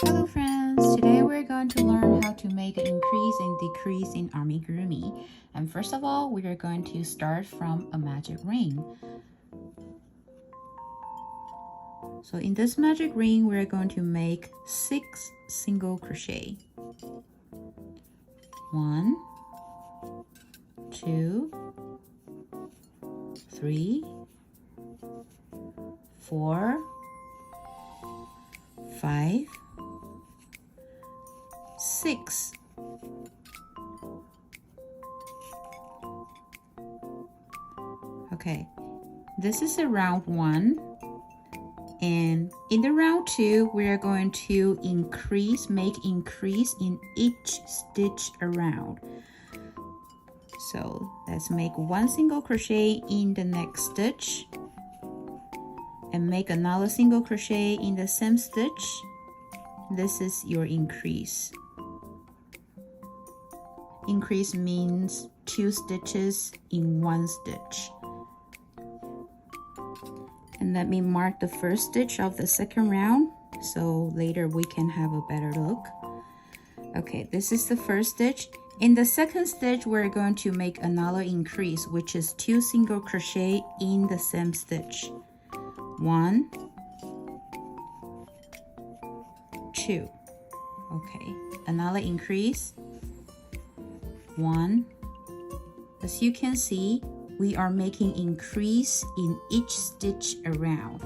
Hello friends, today we're going to learn how to make the increase and decrease in Amigurumi. And first of all, we are going to start from a magic ring. So in this magic ring, we're going to make 6 single crochet. 1, 2, 3, 4, 5, 6. Okay, this is a round 1, and in the round 2 we are going to make increase in each stitch around. So let's make 1 single crochet in the next stitch and make another single crochet in the same stitch. This is your increase. Increase means 2 stitches in 1 stitch. And let me mark the first stitch of the second round so later we can have a better look. Okay, this is the first stitch. In the second stitch, we're going to make another increase, which is 2 single crochet in the same stitch. 1, 2. Okay, another increase. 1. As you can see, we are making increase in each stitch around.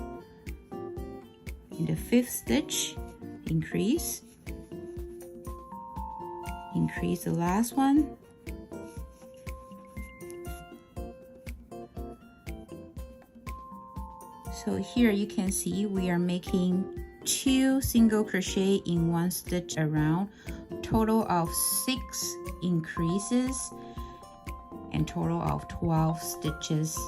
In the 5th stitch, increase. Increase the last one. So here you can see we are making 2 single crochet in 1 stitch around, total of 6 increases and total of 12 stitches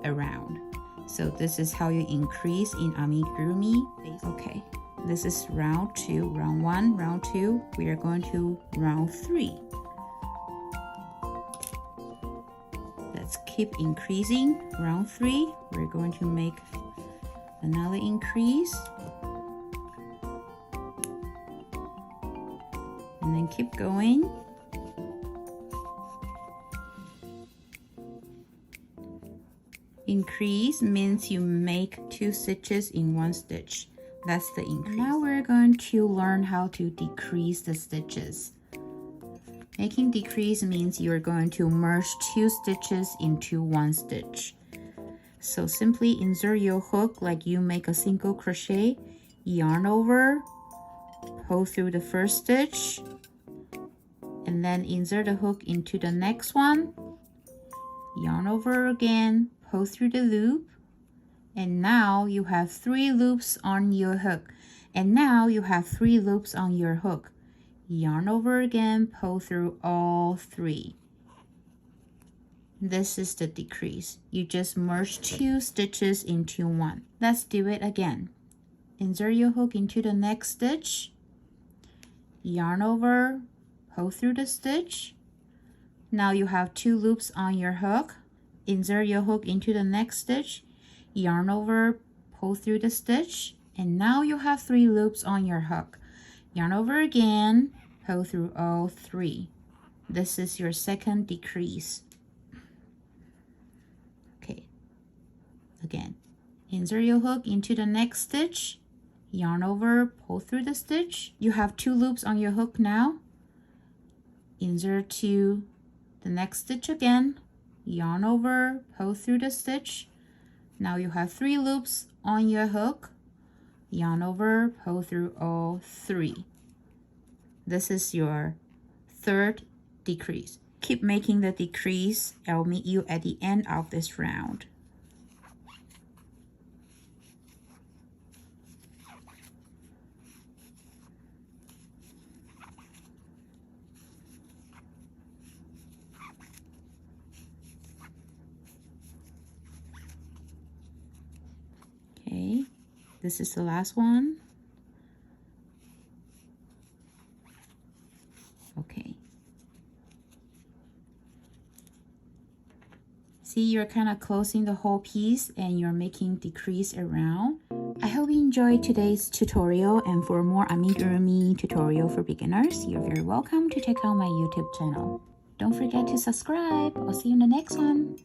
around. So this is how you increase in amigurumi. Okay, this is round 2, round 1, round 2. We are going to round 3. Let's keep increasing. Round 3, we're going to make another increase and then keep going. Increase means you make 2 stitches in 1 stitch. That's the increase. Now we're going to learn how to decrease the stitches. Making decrease means you're going to merge 2 stitches into 1 stitch. So simply insert your hook like you make a single crochet, yarn over, pull through the first stitch, and then insert the hook into the next one, yarn over again, pull through the loop, and now you have 3 loops on your hook. And now you have 3 loops on your hook. Yarn over again, pull through all 3. This is the decrease. You just merge 2 stitches into 1. Let's do it again. Insert your hook into the next stitch, yarn over, pull through the stitch. Now you have 2 loops on your hook. Insert your hook into the next stitch, yarn over, pull through the stitch, and now you have 3 loops on your hook. Yarn over again, pull through all 3. This is your second decrease. Okay, again, insert your hook into the next stitch, yarn over, pull through the stitch. You have 2 loops on your hook now. Insert to the next stitch again, yarn over, pull through the stitch. Now you have 3 loops on your hook, yarn over, pull through all 3. This is your third decrease. Keep making the decrease. I'll meet you at the end of this round. Okay, this is the last one. Okay. See, you're kind of closing the whole piece and you're making decrease around. I hope you enjoyed today's tutorial, and for more amigurumi tutorial for beginners, you're very welcome to check out my YouTube channel. Don't forget to subscribe. I'll see you in the next one.